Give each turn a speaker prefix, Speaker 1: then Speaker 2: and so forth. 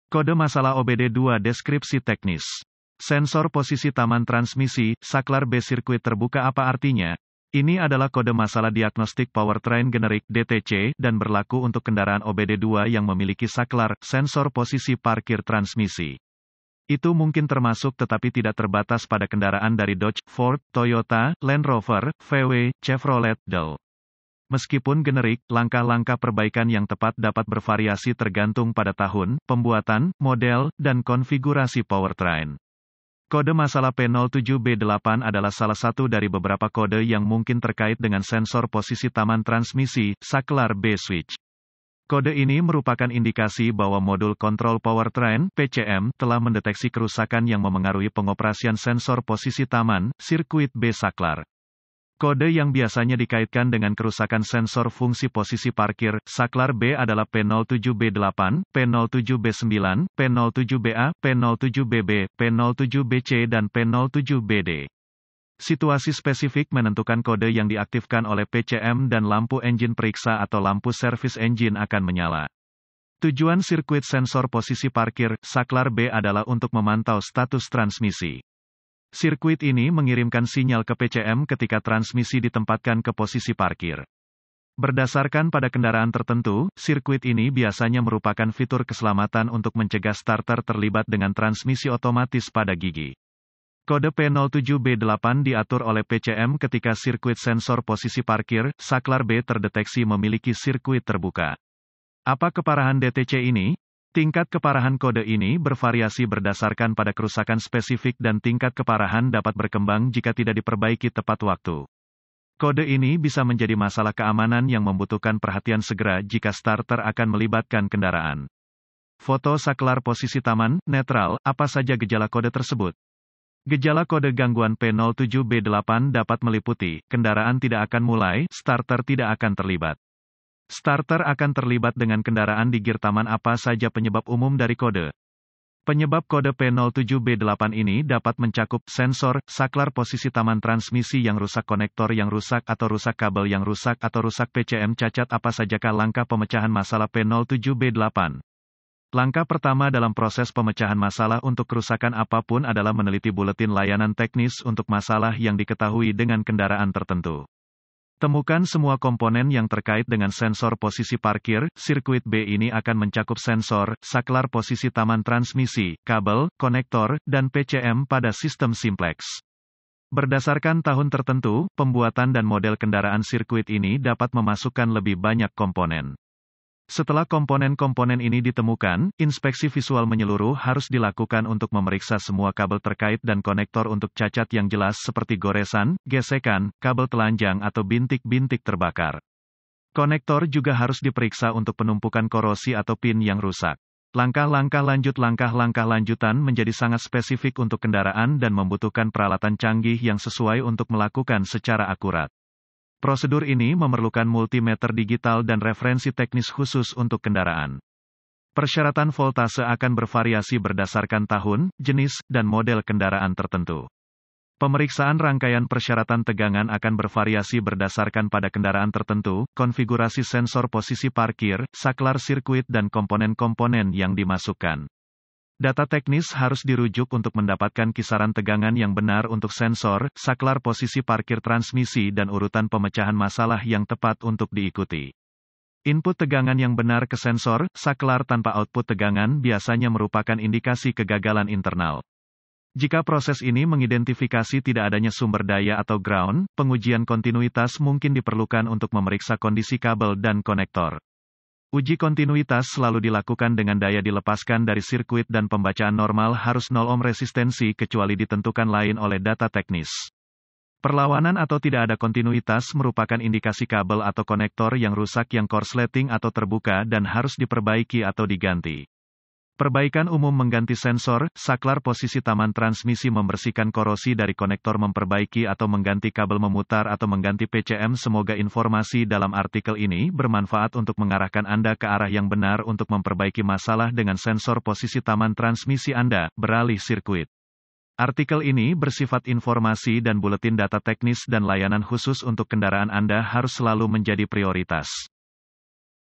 Speaker 1: Kode masalah OBD2 deskripsi teknis. Sensor posisi taman transmisi, saklar B sirkuit terbuka apa artinya? Ini adalah kode masalah diagnostik powertrain generik DTC dan berlaku untuk kendaraan OBD2 yang memiliki saklar, sensor posisi parkir transmisi. Itu mungkin termasuk tetapi tidak terbatas pada kendaraan dari Dodge, Ford, Toyota, Land Rover, VW, Chevrolet, Dell. Meskipun generik, langkah-langkah perbaikan yang tepat dapat bervariasi tergantung pada tahun, pembuatan, model, dan konfigurasi powertrain. Kode masalah P07B8 adalah salah satu dari beberapa kode yang mungkin terkait dengan sensor posisi taman transmisi, saklar B switch. Kode ini merupakan indikasi bahwa modul kontrol powertrain, PCM, telah mendeteksi kerusakan yang memengaruhi pengoperasian sensor posisi taman, sirkuit B saklar. Kode yang biasanya dikaitkan dengan kerusakan sensor fungsi posisi parkir, saklar B adalah P07B8, P07B9, P07BA, P07BB, P07BC dan P07BD. Situasi spesifik menentukan kode yang diaktifkan oleh PCM dan lampu engine periksa atau lampu servis engine akan menyala. Tujuan sirkuit sensor posisi parkir, saklar B adalah untuk memantau status transmisi. Sirkuit ini mengirimkan sinyal ke PCM ketika transmisi ditempatkan ke posisi parkir. Berdasarkan pada kendaraan tertentu, sirkuit ini biasanya merupakan fitur keselamatan untuk mencegah starter terlibat dengan transmisi otomatis pada gigi. Kode P07B8 diatur oleh PCM ketika sirkuit sensor posisi parkir, saklar B terdeteksi memiliki sirkuit terbuka. Apa keparahan DTC ini? Tingkat keparahan kode ini bervariasi berdasarkan pada kerusakan spesifik dan tingkat keparahan dapat berkembang jika tidak diperbaiki tepat waktu. Kode ini bisa menjadi masalah keamanan yang membutuhkan perhatian segera jika starter akan melibatkan kendaraan. Foto saklar posisi taman, netral, apa saja gejala kode tersebut? Gejala kode gangguan P07B8 dapat meliputi, kendaraan tidak akan mulai, starter tidak akan terlibat. Starter akan terlibat dengan kendaraan di gear taman apa saja penyebab umum dari kode. Penyebab kode P07B8 ini dapat mencakup sensor, saklar posisi taman transmisi yang rusak, konektor yang rusak atau rusak kabel yang rusak atau rusak PCM cacat. Apa sajakah langkah pemecahan masalah P07B8? Langkah pertama dalam proses pemecahan masalah untuk kerusakan apapun adalah meneliti buletin layanan teknis untuk masalah yang diketahui dengan kendaraan tertentu. Temukan semua komponen yang terkait dengan sensor posisi parkir. Sirkuit B ini akan mencakup sensor, saklar posisi taman transmisi, kabel, konektor, dan PCM pada sistem simplex. Berdasarkan tahun tertentu, pembuatan dan model kendaraan sirkuit ini dapat memasukkan lebih banyak komponen. Setelah komponen-komponen ini ditemukan, inspeksi visual menyeluruh harus dilakukan untuk memeriksa semua kabel terkait dan konektor untuk cacat yang jelas seperti goresan, gesekan, kabel telanjang atau bintik-bintik terbakar. Konektor juga harus diperiksa untuk penumpukan korosi atau pin yang rusak. Langkah-langkah lanjutan menjadi sangat spesifik untuk kendaraan dan membutuhkan peralatan canggih yang sesuai untuk melakukan secara akurat. Prosedur ini memerlukan multimeter digital dan referensi teknis khusus untuk kendaraan. Persyaratan voltase akan bervariasi berdasarkan tahun, jenis, dan model kendaraan tertentu. Pemeriksaan rangkaian persyaratan tegangan akan bervariasi berdasarkan pada kendaraan tertentu, konfigurasi sensor posisi parkir, saklar sirkuit dan komponen-komponen yang dimasukkan. Data teknis harus dirujuk untuk mendapatkan kisaran tegangan yang benar untuk sensor, saklar posisi parkir transmisi dan urutan pemecahan masalah yang tepat untuk diikuti. Input tegangan yang benar ke sensor, saklar tanpa output tegangan biasanya merupakan indikasi kegagalan internal. Jika proses ini mengidentifikasi tidak adanya sumber daya atau ground, pengujian kontinuitas mungkin diperlukan untuk memeriksa kondisi kabel dan konektor. Uji kontinuitas selalu dilakukan dengan daya dilepaskan dari sirkuit dan pembacaan normal harus 0 ohm resistensi kecuali ditentukan lain oleh data teknis. Perlawanan atau tidak ada kontinuitas merupakan indikasi kabel atau konektor yang rusak yang korsleting atau terbuka dan harus diperbaiki atau diganti. Perbaikan umum mengganti sensor, saklar posisi taman transmisi, membersihkan korosi dari konektor, memperbaiki atau mengganti kabel, memutar atau mengganti PCM. Semoga informasi dalam artikel ini bermanfaat untuk mengarahkan Anda ke arah yang benar untuk memperbaiki masalah dengan sensor posisi taman transmisi Anda, beralih sirkuit. Artikel ini bersifat informasi dan buletin data teknis dan layanan khusus untuk kendaraan Anda harus selalu menjadi prioritas.